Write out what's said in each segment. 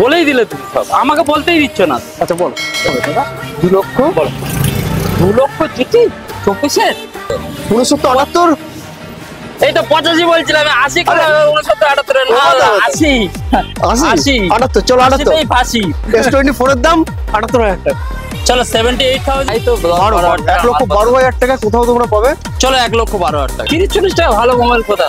বলেই দিলে তুমি সব, আমাকে বলতেই দিচ্ছ না। আচ্ছা বলো 2 লক্ষ বলো 2 লক্ষ চিঠি 24-এর 69 এই তো 85 বলছিলাম, 80 করে 69 78 80 78 চলো 78 ফাঁসি। S24 এর দাম 78,000 টাকা। চলো 78,000 এই তো 1,12,000 টাকা কোথাও তোমরা পাবে। চলো 1,12,000 টাকা। 30-40 টাকা ভালো মোবাইল কোথা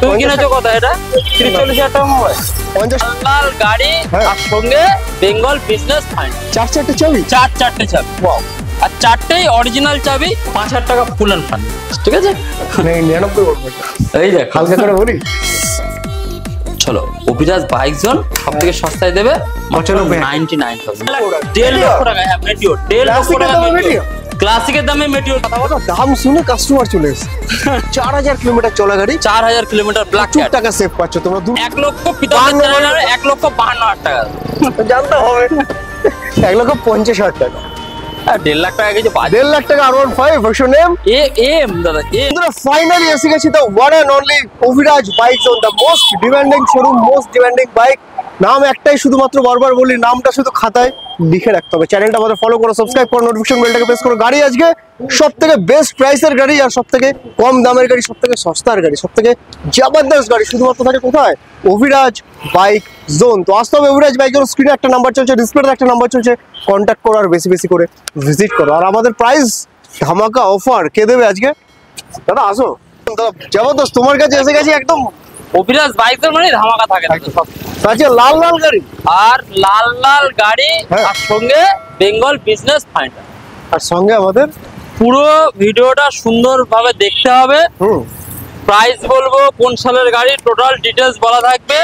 তুমি কিনেছো? কথা এটা 30-40 টাকা মোবাইল। 50 লাল গাড়ি আর সঙ্গে বেঙ্গল বিজনেস ফাইন, 4 চাবি, 4 চারটে চাবি। ওয়াও, আর 4টেই অরিজিনাল চাবি, 5,000 টাকা ফুল অ্যান্ড ফাইন। ঠিক আছে, 99 বলবো। এই দেখ হালকা করে বলি। চলো অভিরাজ বাইক জোন সব থেকে সস্তায় দেবে 99,000। 1.5 লক্ষ টাকা। হ্যাঁ মেটিওর 1.5 লক্ষ টাকা মেটিওর, ক্লাসিকের দামে মেটিওর। দাম শুনে কাস্টমার চলে এসেছে। 4000 কিলোমিটার চলা গাড়ি, 4000 কিলোমিটার ব্ল্যাক ক্যাট, টাকা সেভ পাচ্ছ তোমরা। 1 লক্ষ 1,52,000 টাকা জানতে হবে। 1,50,000 টাকা, 1.5 লাখ টাকা কিছু বাজে। 1.5 লাখ টাকা R15 ভার্সন এম। এম দাদা বন্ধুরা ফাইনালি এসে গেছি the one and only Abhiraj bike zone, the most demanding showroom, most demanding bike. নাম একটাই, শুধুমাত্র বারবার বলি, নামটা শুধু খাতায় লিখে রাখতে হবে। চ্যানেলটা আমাদের ফলো করো, সাবস্ক্রাইব করো, নোটিফিকেশন বেলটাকে প্রেস করো। গাড়ি আজকে সব থেকে বেস্ট প্রাইসের গাড়ি, আর সব থেকে কম দামের গাড়ি, সব থেকে সস্তার গাড়ি, সব থেকে জবরদস্ত গাড়ি শুধুমাত্র থাকে কোথায়? Abhiraj bike zone. তো আসতে হবে অভিরাজ বাইক জোন। স্ক্রিনে একটা নাম্বার চলছে, ডিসপ্লেতে একটা নাম্বার চলছে, কন্ট্যাক্ট করো আর বেশি বেশি করে ভিজিট করো। আর আমাদের প্রাইস ধামাকা অফার কে দেবে আজকে? দাদা আসো। দাদা জবরদস্ত, তোমার কাছে এসে গেছি একদম। অভিরাজ বাইক জোন মানে ধামাকা থাকে সব। আজকে লাল লাল গাড়ি, আর লাল লাল গাড়ি হ্যাঁ। আর সঙ্গে বেঙ্গল বিজনেস ফাইন্ডার। আর সঙ্গে আমাদের পুরো ভিডিওটা সুন্দরভাবে দেখতে হবে। প্রাইস বলবো, কোন সালের গাড়ি, টোটাল ডিটেলস বলা থাকবে।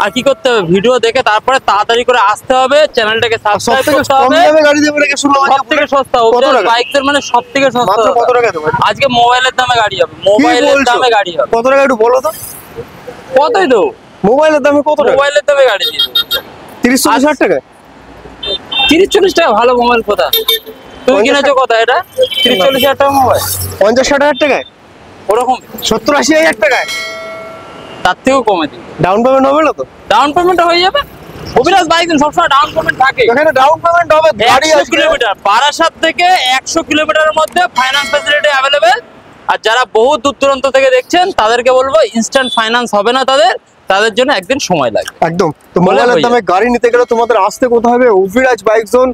আর কি করতে হবে, ভিডিও দেখে তারপরে তাড়াতাড়ি করে আসতে হবে, চ্যানেলটাকে সাবস্ক্রাইব করতে হবে। গাড়ি দেবে নাকি শুনলাম? সবথেকে সস্তা অভিরাজ বাইকের মানে সবথেকে সস্তা। মাত্র কত টাকা দেবে? আজকে মোবাইলের দামে গাড়ি হবে, মোবাইলের দামে গাড়ি হবে। কত টাকা একটু বলো তো? কতই তো মোবাইলের দামে কত টাকা? মোবাইলের দামে গাড়ি দিয়ে দেবো 30-40 টাকা। 30-40 টাকা ভালো মোবাইল কোথা তুমি কিনেছো? কথা এটা 30-40 টাকা মোবাইল, 50-60 টাকায়, ওরকম 70-80 টাকায়। তার থেকেও কমে দিই। ডাউন পেমেন্ট হবে না তো? ডাউন পেমেন্ট হয়ে যাবে। অভিরাজ বাইক সবসময় ডাউন পেমেন্ট থাকে। এখানে ডাউন পেমেন্ট হবে। গাড়ি 100 আজকে কিলোমিটার, বারাসাত থেকে 100 কিলোমিটারের মধ্যে ফাইন্যান্স ফ্যাসিলিটি অ্যাভেলেবেল। আর যারা বহু দূর দূরান্ত থেকে দেখছেন তাদেরকে বলবো ইনস্ট্যান্ট ফাইন্যান্স হবে না, তাদের জন্য একদিন সময় লাগে একদম। তো মোবাইলের দামে গাড়ি নিতে গেলে তোমাদের আসতে কোথায় হবে? অভিরাজ বাইক জোন,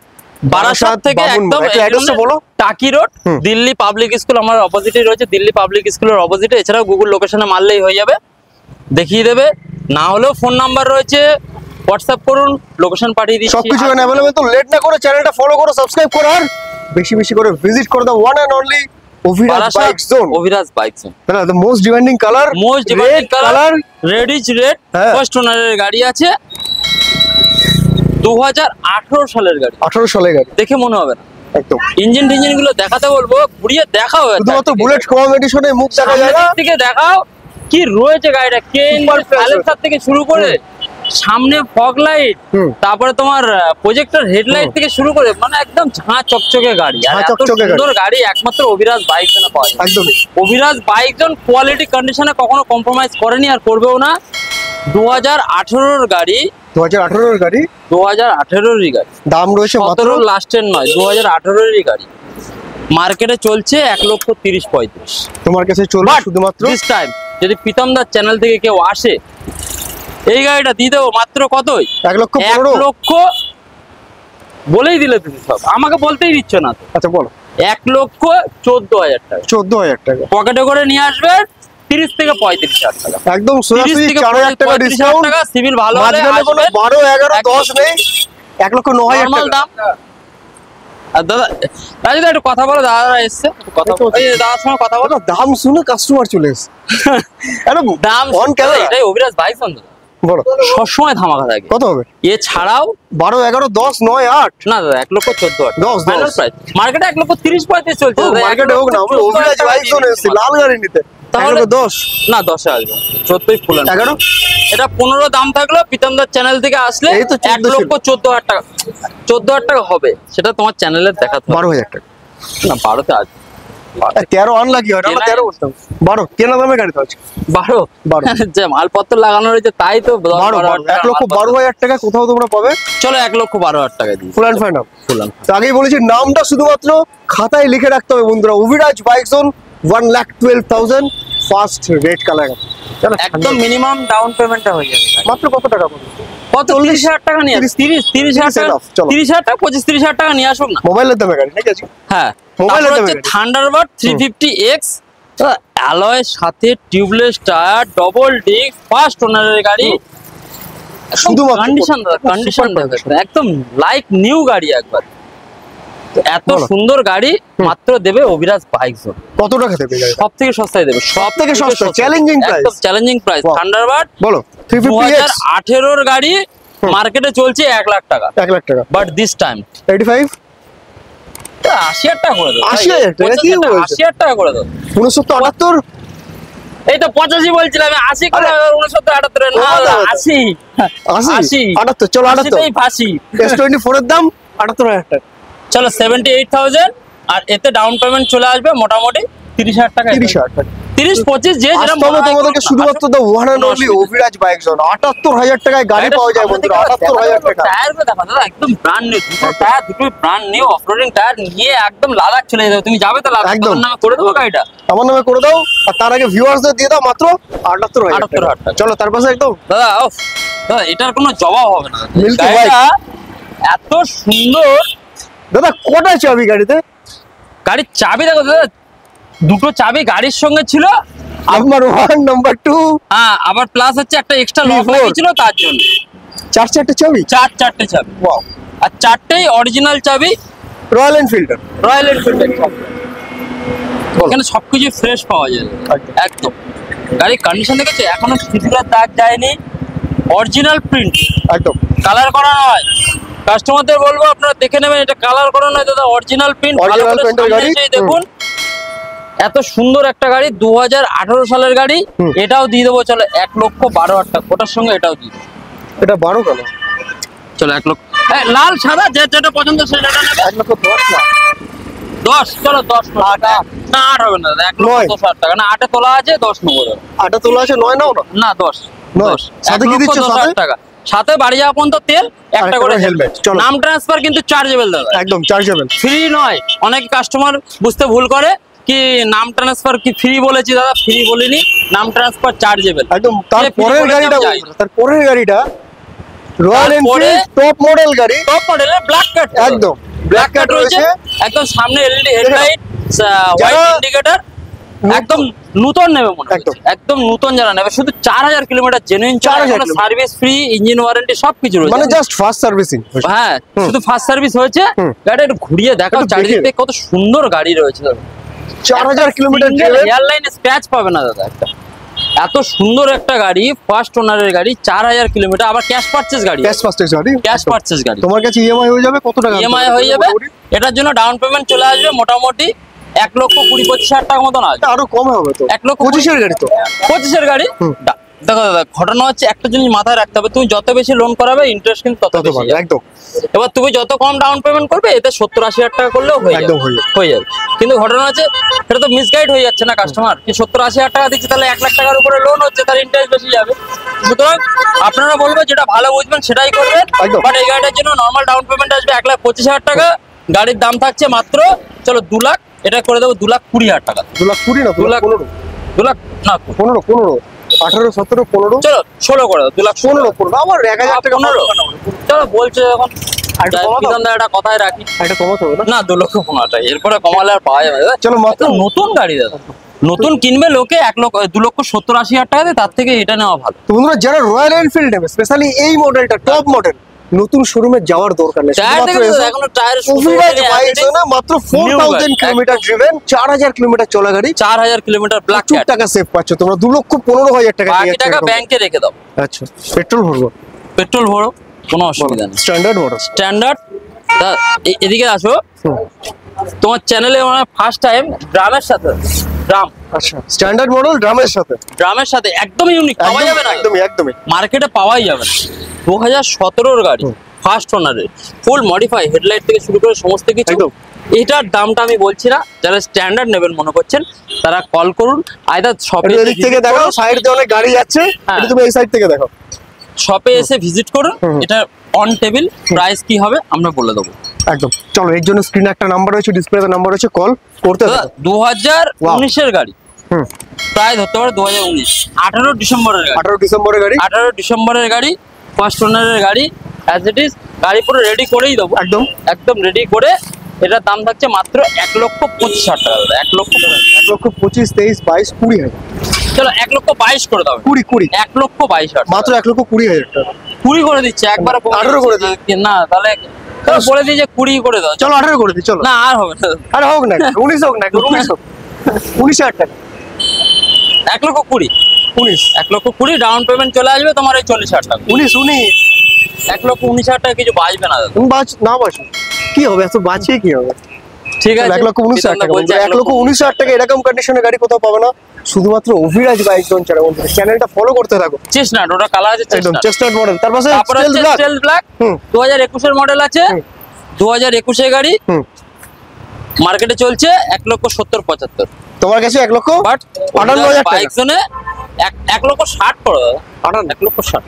বারাসাত থেকে একদম অ্যাড্রেসটা বলো। টাকি রোড, দিল্লি পাবলিক স্কুল আমার অপোজিটে রয়েছে, দিল্লি পাবলিক স্কুলের অপোজিটে। এছাড়াও গুগল লোকেশনে মারলেই হয়ে যাবে, দেখিয়ে দেবে। না হলেও ফোন নাম্বার রয়েছে, হোয়াটসঅ্যাপ করুন, লোকেশন পাঠিয়ে দিচ্ছি। সবকিছু এখানে অ্যাভেলেবল। তো লেট না করে চ্যানেলটা ফলো করো, সাবস্ক্রাইব করো, আর বেশি বেশি করে ভিজিট করো the one and only Abhiraj bike zone. Abhiraj bike zone, the most demanding colour, most demanding colour, red is red. First ওনারের গাড়ি আছে, 2018 সালের গাড়ি। 18 সালের গাড়ি দেখে মনে হবে না একদম। ইঞ্জিন গুলো দেখাতে বলবো, ঘুরিয়ে দেখাও। শুধুমাত্র বুলেট কম এডিশনে মুখ দেখা যায় না। থেকে দেখাও কি রয়েছে গাড়িটা, সাইলেন্সার থেকে শুরু করে সামনে ফগ লাইট, তারপরে তোমার প্রজেক্টর হেডলাইট থেকে শুরু করে মানে একদম ঝাঁ চকচকে গাড়ি। আর এত সুন্দর গাড়ি একমাত্র অভিরাজ বাইক জোনে পাওয়া যায়। একদম। অভিরাজ বাইক জোন কোয়ালিটি কন্ডিশনে কখনো কম্প্রোমাইজ করেনি আর করবেও না। 2018 গাড়ি, 2018 গাড়ি, 2018 গাড়ি। দাম রয়েছে মাত্র 17 লাস্টের নয়, 2018 গাড়ি। মার্কেটে চলছে 1,30,35। তোমার কাছে চলবে শুধুমাত্র দিস টাইম যদি প্রীতমদার চ্যানেল থেকে কেউ আসে, এই গাড়িটা দিয়ে দেবো মাত্র কতই? 1,15,000। 1 লক্ষ বলেই দিলে তুমি সব, আমাকে বলতেই দিচ্ছ না তো। আচ্ছা বলো। 1,14,000 টাকা, 14,000 টাকা পকেটে করে নিয়ে আসবে। 30 থেকে 35,000 টাকা একদম সরাসরি। 4,000 টাকা ডিসকাউন্ট, সিভিল ভালো হলে মাঝখানে কোনো 12, 11, 10 নেই। 1,09,000 টাকা। আর দাদা রাজুদা একটু কথা বলো, দাদারা এসছে, কথা বলো, দাদার সঙ্গে কথা বলো। দাম শুনে কাস্টমার চলে এসেছে। দাম অন ক্যামেরা। এটাই অভিরাজ বাইক জোন বলো। সবসময় ধামাকা থাকে। কত হবে? এছাড়াও 12, 11, 10, 9, 8 না দাদা 1,14,000 10 ফাইনাল প্রাইস। মার্কেটে 1,30,35 চলছে। মার্কেটে হোক না, আমরা অভিরাজ বাইক জোনে এসেছি লাল গাড়ি নিতে। তাহলে 10 না 10 আসবে, 14ই ফুল। 11 এটা 15 দাম থাকলো। প্রীতমদার চ্যানেল থেকে আসলে এই তো 1,14,000 টাকা, 14,000 টাকা হবে। সেটা তোমার চ্যানেলের দেখাতে হবে। 12,000 টাকা না 12তে আসবে। 13 আনলাকি হয় না, 13 বলতাম 12 কেনা দামে গাড়ি তো আছে 12 যে মালপত্র লাগানো রয়েছে তাই তো 12 1,12,000 টাকা কোথাও তোমরা পাবে। চলো 1,12,000 টাকা দিই full and final. Full and তো আগেই বলেছি নামটা শুধুমাত্র খাতায় লিখে রাখতে হবে বন্ধুরা, Abhiraj bike zone, 1,12,000 first red colour. একদম মিনিমাম ডাউন পেমেন্টটা হয়ে যাবে মাত্র কত টাকা পড়বে? কত 30,000 টাকা নিয়ে 30,000 টাকা 30,000 টাকা 25-30,000 টাকা নিয়ে আসুক না। মোবাইলের দামে গাড়ি নাকি আছে? হ্যাঁ মোবাইলের তারপর দামে হচ্ছে থান্ডারবার্ড 350X অ্যালয়ের সাথে tubeless tyre double disc first ওনারের গাড়ি, শুধুমাত্র কন্ডিশন কন্ডিশন একদম লাইক নিউ গাড়ি একবার। তো এত সুন্দর গাড়ি মাত্র দেবে অভিরাজ বাইক জোন। কত টাকা দেবে গাড়ি? সবথেকে সস্তায় দেবে, সবথেকে সস্তা চ্যালেঞ্জিং প্রাইস, একদম চ্যালেঞ্জিং প্রাইস। থান্ডারবার্ড বলো 350X 2018 এর গাড়ি মার্কেটে চলছে 1 লাখ টাকা, 1 লাখ টাকা, বাট দিস টাইম 85 80,000 টাকা করে দাও। 80,000 টাকা কি বলছো? 80,000 টাকা করে দাও। 6978 এই তো 85 বলছিলাম, 80 করে 69 78 না 80 80 78 চলো 78 এই ফাঁসি। S24 এর দাম 78,000 টাকা। চলো 78,000 আর এতে ডাউন পেমেন্ট চলে আসবে মোটামুটি 30,000 টাকা। 30,000 টাকা 30-25 যে যেটা তবে তোমাদেরকে শুধুমাত্র the one and only Abhiraj bike zone 78,000 টাকায় গাড়ি পাওয়া যায় বন্ধুরা, 78,000 টাকা। টায়ার গুলো দেখো দাদা একদম ব্র্যান্ড নিউ, দুটো টায়ার দুটোই ব্র্যান্ড নিউ অফরোডিং টায়ার নিয়ে একদম লাদাখ চলে যাবে। তুমি যাবে তো লাদাখ, একদম। তোমার নামে করে দেবো গাড়িটা। আমার নামে করে দাও আর তার আগে ভিউয়ার্সদের দিয়ে দাও মাত্র 78,000 78,000 টাকা। চলো তার পাশে একদম দাদা উফ, দাদা এটার কোনো জবাব হবে না। Milky গাড়িটা এত সুন্দর, দাদা কটা চাবি গাড়িতে? গাড়ির চাবি দেখো দাদা, দুটো চাবি গাড়ির সঙ্গে ছিল। নাম্বার 1 নাম্বার 2 হ্যাঁ আবার প্লাস হচ্ছে একটা এক্সট্রা লক 3, 4 লাগিয়েছিল তার জন্য। 4 চাবি, চারটে চাবি, ওয়াও। আর চারটেই অরিজিনাল চাবি রয়্যাল এনফিল্ডার, রয়্যাল এনফিল্ডের। এখানে সবকিছু ফ্রেশ পাওয়া যায় একদম। একদম। গাড়ির কন্ডিশন দেখেছো, এখনো সিঁদুরের দাগ যায়নি, অরিজিনাল প্রিন্ট, একদম কালার করা নয়। কাস্টমারদের বলবো আপনারা দেখে নেবেন, এটা কালার করা নয় দাদা, অরিজিনাল প্রিন্ট। Original print এর গাড়ি। দেখুন এত সুন্দর একটা গাড়ি, 2018 সালের গাড়ি। এটাও দিয়ে দেবো চলো 1,12,000 টাকা, ওটার সঙ্গে এটাও দিয়ে দেবো। এটা 12 কেন? চলো 1 লক্ষ, লাল সাদা যেটা পছন্দ সেটা নেবে। 1,10,000 না 10 চলো 10 না 8 হবে না দাদা, 1,10,000 টাকা না, 8 তোলা আছে 10 নেবো দাদা। 8 তোলা আছে 9 নাও না। না 10 নয়। সাথে কি দিচ্ছ সাথে? 1,10,000 টাকা সাথে বাড়ি যাওয়া পর্যন্ত তেল, একটা করে হেলমেট। হেলমেট। চলো নাম ট্রান্সফার কিন্তু চার্জেবল দাদা, একদম চার্জেবল, ফ্রি নয়। অনেক কাস্টমার বুঝতে ভুল করে কি নাম ট্রান্সফার কি ফ্রি বলেছি, দাদা ফ্রি বলিনি, নাম ট্রান্সফার চার্জেবল একদম। তারপরের গাড়িটা তারপরের গাড়িটা রয়্যাল তারপরে এনফিল্ড টপ মডেল গাড়ি, টপ মডেলের ব্ল্যাক কাট, একদম ব্ল্যাক কাট রয়েছে একদম সামনে, এলইডি হেডলাইট, হোয়াইট ইন্ডিকেটর, একদম নতুন নেবে মনে হচ্ছে, একদম নতুন যারা নেবে। শুধু 4,000 kilometre genuine 4,000 service free, engine warranty সবকিছু রয়েছে, মানে জাস্ট ফার্স্ট সার্ভিসিং। হ্যাঁ শুধু ফার্স্ট সার্ভিস হয়েছে। গাড়িটা একটু ঘুরিয়ে দেখাও, একটু চারিদিক দেখে। থেকে কত সুন্দর গাড়ি রয়েছে দাদা। 4,000 কিলোমিটার এয়ারলাইনে স্ক্র্যাচ পাবে না দাদা একটা, এত সুন্দর একটা গাড়ি, ফার্স্ট ওনারের গাড়ি, 4,000 কিলোমিটার, আবার ক্যাশ পারচেজ গাড়ি, ক্যাশ ফার্স্টেজ গাড়ি, ক্যাশ পারচেজ গাড়ি। তোমার কাছে ইএমআই হয়ে যাবে কত টাকা? ইএমআই হয়ে যাবে। এটার জন্য ডাউন পেমেন্ট চলে আসবে মোটামুটি 1,20,25,000 টাকা মতন আসবে। আরো কম হবে তো, 1,25,000 এর গাড়ি তো, 25-এর গাড়ি। দেখো দাদা ঘটনা হচ্ছে একটা জিনিস মাথায় রাখতে হবে, তুমি যত বেশি লোন করাবে ইন্টারেস্ট কিন্তু তত বেশি ভালো, যাবে। একদম। এবার তুমি যত কম ডাউন পেমেন্ট করবে এতে 70-80,000 টাকা করলেও হয়ে একদম যাবে, হয়ে হয়ে যাবে। কিন্তু ঘটনা হচ্ছে এটা তো মিসগাইড হয়ে যাচ্ছে না কাস্টমার, কি 70-80,000 টাকা দিচ্ছে তাহলে 1 লাখ টাকার উপরে লোন হচ্ছে, তার ইন্টারেস্ট বেশি যাবে। সুতরাং আপনারা বলবো যেটা ভালো বুঝবেন সেটাই করবেন। একদম। বাট এই গাড়িটার জন্য নর্মাল ডাউন পেমেন্ট আসবে 1,25,000 টাকা, গাড়ির দাম থাকছে মাত্র চলো 2 লাখ, এটা করে দেবো 2,20,000 টাকা। 2,20,000 না 2,15,000, 2 লাখ না 15 18 17 15 চলো 16 করে দাও, 2,15,000 15 আবার 1,000 টাকা 15 চলো বলছে যখন একটা কমাতো? বিধান দা একটা কথাই রাখি, এটা কমাতে হবে না? না 2,15,000 টাকা, এরপরে কমালে আর পাওয়া যাবে না। চলো মাত্র একটা নতুন গাড়ি দাদা, নতুন কিনবে লোকে 2,70,80,000 টাকা দিয়ে, তার থেকে এটা নেওয়া ভালো। তো বন্ধুরা যারা রয়্যাল এনফিল্ড নেবে স্পেশালি এই মডেলটা টপ মডেল, নতুন শোরুমে যাওয়ার দরকার নেই, টায়ার শুধুমাত্র দেখে এসো। এখনো টায়ার অভিরাজ বাইক না মাত্র 4,000 কিলোমিটার ড্রিভেন, 4,000 কিলোমিটার চলা গাড়ি, 4,000 কিলোমিটার ব্ল্যাক প্রচুর টাকা সেভ পাচ্ছ তোমরা, 2,15,000 টাকা বাকি দিয়ে টাকা ব্যাংকে রেখে দাও। আচ্ছা পেট্রোল ভরবো, পেট্রোল ভরো, কোনো অসুবিধা নেই। Standard model. স্ট্যান্ডার্ড এদিকে আসো, তোমার চ্যানেলে মানে ফার্স্ট টাইম ড্রামের সাথে, ড্রাম আচ্ছা স্ট্যান্ডার্ড মডেল ড্রামের সাথে, ড্রামের সাথে একদম ইউনিক, পাওয়া যাবে না একদমই মার্কেটে, পাওয়াই যাবে না। 2017 গাড়ি, ফার্স্ট ওনারের, ফুল মডিফাই, হেডলাইট থেকে শুরু করে সমস্ত কিছু, একদম। এটার দামটা আমি বলছি না, যারা স্ট্যান্ডার্ড নেবেন মনে করছেন তারা কল করুন, আইদার শপে একটু এদিক থেকে দেখো, সাইড দিয়ে অনেক গাড়ি যাচ্ছে, হ্যাঁ। এটা তুমি এই সাইড থেকে দেখো। শপে এসে ভিজিট করুন, এটা অন টেবিল প্রাইস কি হবে আমরা বলে দেবো একদম। চলো, এর জন্য স্ক্রিনে একটা নাম্বার রয়েছে, ডিসপ্লেতে নাম্বার রয়েছে, কল করতে থাকো। 2019 গাড়ি, হুম, প্রায় ধরতে পারো 2019, 18 ডিসেম্বরের গাড়ি, 18 ডিসেম্বরের গাড়ি, 18 ডিসেম্বরের গাড়ি, ফার্স্ট ওনারের গাড়ি, অ্যাজ ইট ইজ গাড়ি পুরো রেডি করেই দেবো, একদম একদম রেডি করে। এটার দাম থাকছে মাত্র 1,25,000 টাকা, 1,25,000, 1,25,000, 23,000, 22,000, 20,000, চলো 1,22,000 করে দাও, 20,000, 1,22,000 মাত্র 1,20,000 টাকা। 20 করে দিচ্ছে একবার, 18 করে দিই। না তাহলে তাহলে বলে দিই যে 20 করে দাও, চলো 18 করে দিই, চলো। না আর হবে না, আরে হোক না, 19 হোক না, 19 হোক, 19,000 টাকা, 1,20,000, 19, 1,20,000 ডাউন পেমেন্ট চলে আসবে তোমার এই 40,000 টাকা। 19, 1,19,000 টাকা কিছু বাঁচবে না দাদা। তুমি না বাঁচো, কি হবে এত বাঁচিয়ে কি হবে? ঠিক আছে, 1,19,000 টাকা, 1,19,000 টাকা এরকম কন্ডিশনের গাড়ি কোথাও পাবে না, শুধুমাত্র অভিরাজ বাইক জোন ছাড়া। বন্ধুরা চ্যানেলটা ফলো করতে থাকো। চেস্টনাট, ওটা কালার আছে একদম চেস্টনাট, চেস্টনাট মডেল, তারপরে তারপরে হচ্ছে স্টেলথ ব্ল্যাক, 2021 এর মডেল আছে, 2021 এর গাড়ি, মার্কেটে চলছে 1,70,75,000, তোমার কাছে 1,58,000 বাট 58,000 টাকা, বাইক জোনে 1,60,000 করে দাদা, 1,60,000,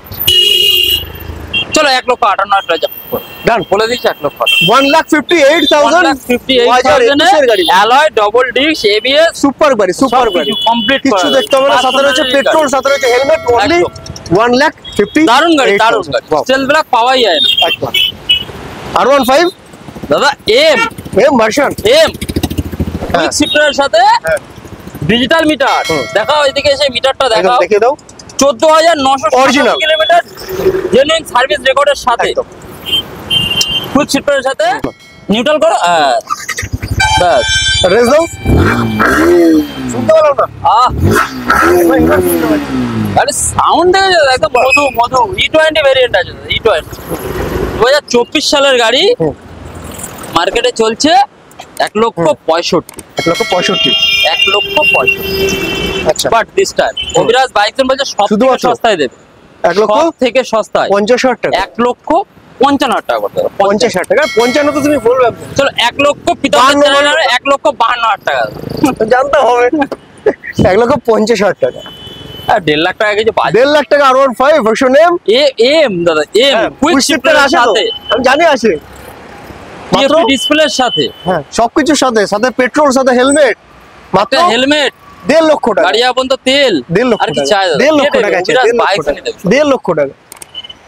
চলো 1,58,000 টাকা ডান, বলে দিচ্ছি, 1,58,000, 1,58,000, 1,58,000 এর গাড়ি, alloy double disc ABS super গাড়ি, সুপার গাড়ি, কমপ্লিট কিছু দেখতে হবে না, সাথে রয়েছে পেট্রোল, সাথে রয়েছে হেলমেট, অনলি একদম। 1,50,000। দারুণ গাড়ি, দারুণ গাড়ি, Wow, স্টেলথ ব্ল্যাক পাওয়াই যায় না একদম। R15 দাদা, এম ভার্সন, কুইক শিফটারের সাথে হ্যাঁ। ডিজিটাল মিটার, দেখাও এদিকে এসে মিটারটা দেখাও, দেখিয়ে দাও, 14,900 Original। কিলোমিটার জেনুইন সার্ভিস রেকর্ডের সাথে, একদম। কুইক শিফটারের সাথে নিউট্রাল করো, ব্যাস। রেস দাও, শুনতে পেলাম না, আহ আরে সাউন্ড দেখে যাবে, একদম মধু মধু। E20 ভেরিয়েন্ট আছে, E20 2024 সালের গাড়ি, মার্কেটে চলছে 1,65,000, 1,65,000, 1,65,000। আচ্ছা, but this time Abhiraj bike zone বলছে সব থেকে শুধুমাত্র সস্তায় দেবে, 1,50,000 সব থেকে সস্তায় 50,000 টাকা, 1,55,000 টাকা করতে হবে, 50,000 টাকা, 55 তো তুমি বলবে, চলো 1,52,000 টাকা, জানতে হবে, 1,50,000 টাকা, আর 1.5 লাখ টাকা কিছু বাজে। 1,50,000 টাকা R15 ভার্সন এম, এম দাদা, এম কুইক শিফটারের আছে তো? সাথে, আমি জানি আছে, মাত্র ডিসপ্লের সাথে, হ্যাঁ সবকিছুর সাথে, সাথে পেট্রোল, সাথে হেলমেট, মাত্র একটা হেলমেট, 1,50,000 টাকা, গাড়ি পর্যন্ত তেল, 1,50,000 আর কি টাকা, চাই দাদা? 1,50,000 টাকা আছে, অভিরাজ 1,50,000 বাইক টাকা, কিনে দেবে। 1,50,000 টাকা,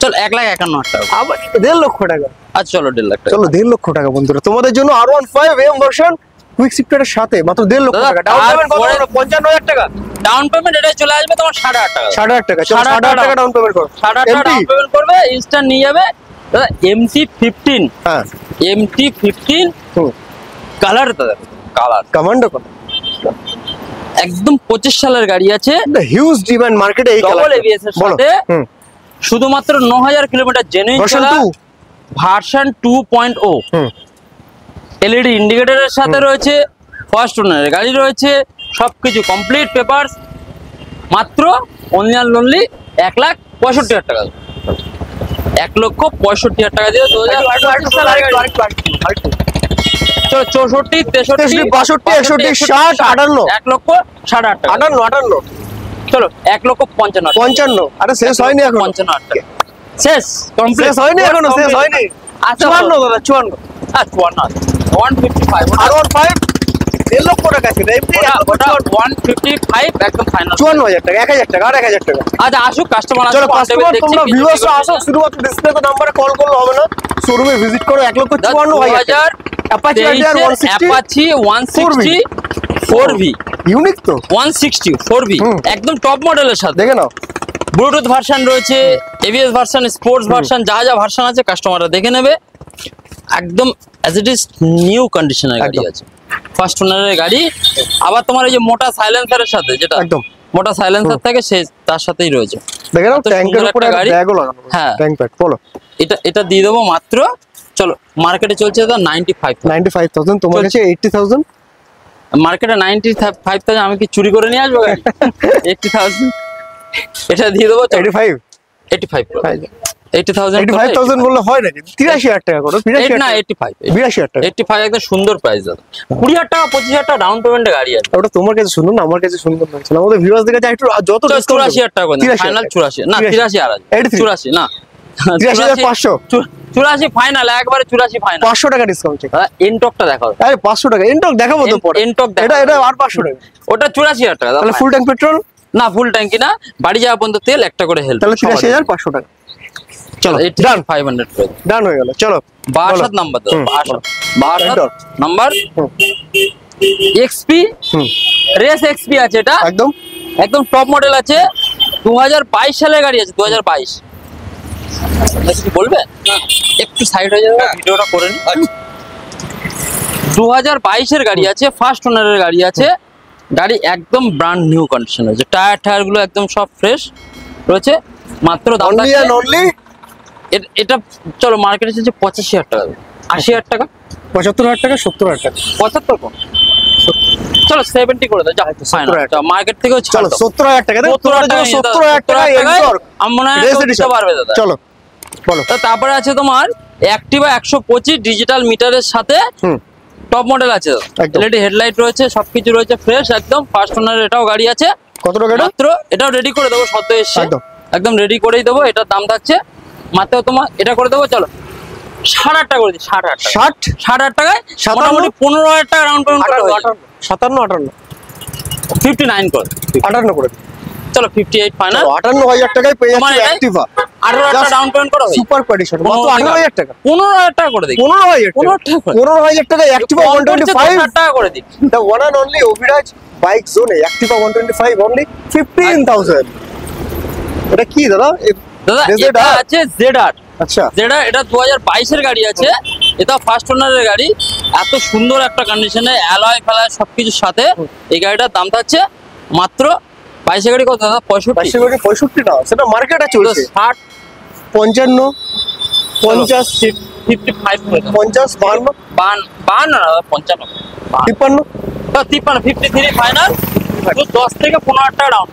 চল 1,51,000 টাকা, আবার 1,50,000 টাকা, আচ্ছা চলো 1.5 লাখ টাকা। চলো 1,50,000 টাকা বন্ধুরা তোমাদের জন্য R15 এম ভার্সন কুইক শিফটারের সাথে মাত্র 1,50,000 দাদা, টাকা, ডাউন পেমেন্ট কত তারপরে- হলো? 55,000 টাকা, ডাউন পেমেন্ট এটাই চলে আসবে তোমার 8,500 টাকা, 8,500 টাকা, চলো 8,500 8,500 টাকা ডাউন পেমেন্ট করো, 8,500 টাকা ডাউন পেমেন্ট করবে, ইনস্ট্যান্ট নিয়ে যাবে দাদা। MT-15, হ্যাঁ, MT-15 কালার দাদা, কালার কমান্ডো কত, একদম 25 সালের গাড়ি আছে, হিউজ ডিমান্ড মার্কেটে এই Double কালার, ABS এর সাথে, শুধুমাত্র 9,000 কিলোমিটার জেনুইন ভার্সন চলা, 2, ভার্সন 2.0, এলইডি ইন্ডিকেটরের সাথে রয়েছে, ফার্স্ট ওনারের গাড়ি রয়েছে, সবকিছু কমপ্লিট পেপারস, মাত্র অনলি 1,65,000 টাকা, 1,65,000 টাকা দিয়ে 2025 সালের গাড়ি। চলো 64, 63, 63, 62, 60, 58, 1,60,000 টাকা, 58, চলো 1,55,000 টাকা, 55, আরে শেষ হয়নি এখন, 55,000 টাকা শেষ, কমপ্লিট শেষ হয়নি এখনো, শেষ হয়নি, আচ্ছা 54 দাদা, 54, 155, R15 1,00,000 টাকা ছিল, এমনি ওটা 155 একদম ফাইনাল। 54,000 টাকা, 1,000 টাকা, আর 1,000 টাকা। আচ্ছা আসুক কাস্টমার, চলো কাস্টমার তোমরা ভিউয়ার্স আসো, শুধুমাত্র ডিসপ্লেতে নাম্বারে কল করলে হবে না, শোরুমে ভিজিট করো, 1,54,000 Apache rider 160 Apache 160 4V, unique তো, 160 4V একদম টপ মডেলের সাথে, দেখে নাও, ব্লুটুথ ভার্সন রয়েছে, এবিএস ভার্সন, স্পোর্টস ভার্সন, যা যা ভার্সন আছে কাস্টমাররা দেখে নেবে, একদম অ্যাজ ইট ইজ নিউ কন্ডিশনের গাড়ি একদম। আছে, ফার্স্ট ওনারের গাড়ি। আবার তোমার এই যে মোটা সাইলেন্সারের সাথে, যেটা একদম মোটা সাইলেন্সার থাকে সে তার সাথেই রয়েছে, দেখে নাও, এত ট্যাঙ্কের সুন্দর উপরে একটা গাড়ি। ব্যাগও লাগানো, হ্যাঁ। ট্যাঙ্ক প্যাড, বলো, এটা দিয়ে দেবো মাত্র, চলো মার্কেটে চলছে দাদা 95, 95,000, তোমার চলছে। কাছে 80,000, মার্কেটে 95,000, আমি কি চুরি করে নিয়ে আসবো গাড়ি? 80,000 এটা দিয়ে দেবো 85, 85 করে। 80,000 85,000 বললে হয় নাকি? 83,000 টাকা করো, 83,000 না টাকা। 85 82,000 টাকা। 85 একদম সুন্দর প্রাইস দাদা। 20,000 টাকা 25,000 টাকা ডাউন পেমেন্টে গাড়ি আছে। ওটা তোমার কাছে সুন্দর না, আমার কাছে সুন্দর লাগছে। আমাদের ভিউয়ার্সদের কাছে একটু যত 84,000 টাকা করে ফাইনাল। 84 না 83 আর 84 না 83,500 84 ফাইনাল, একবারে 84 ফাইনাল। 500 টাকা ডিসকাউন্ট। এনটকটা দেখাও। আরে 500 টাকা এনটক দেখাবো তো পরে। এনটক এটা এটা আর 500 টাকা। ওটা 84,000 টাকা দাদা। তাহলে ফুল ট্যাঙ্ক পেট্রোল না, ফুল ট্যাঙ্কি না, বাড়ি যাওয়া পর্যন্ত তেল একটা করে হেল্প। তাহলে 83,500 টাকা। চলো ডান 500 করে ডান হয়ে গেল। চলো 62 নাম্বার দাও। 62 নাম্বার এক্সপি রেস এক্সপি আছে। এটা একদম একদম টপ মডেল আছে। 2022 সালের গাড়ি আছে। 2022 কিছু বলবে? একটু সাইড হয়ে যাবে, ভিডিওটা করে নি। 2022 এর গাড়ি আছে, ফার্স্ট ওনারের গাড়ি আছে। গাড়ি একদম ব্র্যান্ড নিউ কন্ডিশন আছে। টায়ার গুলো একদম সব ফ্রেশ রয়েছে। মাত্র দাম অনলি এন্ড অনলি এটা চলো মার্কেটে চলছে 85,000 টাকা, 80,000 টাকা, 75,000 টাকা, 70,000 টাকা, 75 কম। চলো 70 করে দাও। মার্কেট থেকেও চলো 70,000 টাকা। 70,000 টাকা এনটর্ক আমি মনে হয় দিতে পারবে দাদা। চলো বলো। তারপরে আছে তোমার অ্যাক্টিভা 125 ডিজিটাল মিটারের সাথে টপ মডেল আছে। এলইডি হেডলাইট রয়েছে, সবকিছু রয়েছে ফ্রেশ একদম। ফার্স্ট ওনার এটাও গাড়ি আছে। কত টাকা? মাত্র এটাও রেডি করে দেবো, সদ্য এসছে একদম রেডি করেই দেবো। এটার দাম থাকছে মাত্র তোমার এটা করে দেবো। চলো 60,000 টাকা করে দিই। 60,000 টাকায় মোটামুটি 15,000 টাকা রাউন্ড পেমেন্ট করা হয়েছে। 57 59 করে 58 করে চলো 58 ফাইনাল। 58,000 টাকায় পেয়ে যাচ্ছে অ্যাক্টিভা। 18,000 টাকা ডাউন পেমেন্ট করা হয়েছে। সুপার কন্ডিশন মাত্র 18,000 টাকা। 15,000 টাকা করে দিই। 15,000 টাকা অ্যাক্টিভা 125 টাকা করে দিই। The one and only Abhiraj bike জোনে অ্যাক্টিভা 125 only 15,000। এটা কি দাদা? দাদা এটা আছে ZR। আচ্ছা ZR এটা 2022 এর গাড়ি আছে। এটা ফার্স্ট ওনারের গাড়ি। এত সুন্দর একটা কন্ডিশনে অ্যালয় ফেলায় সবকিছুর সাথে এই গাড়িটার দাম থাকছে মাত্র 22 গাড়ি কত দাদা? 65 টাকা। সেটা মার্কেটে চলছে 60 55 50 55 করে দাও। 50 52 52 না 55 53 53 ফাইনাল। 10 থেকে 15,000 টাকা ডাউন।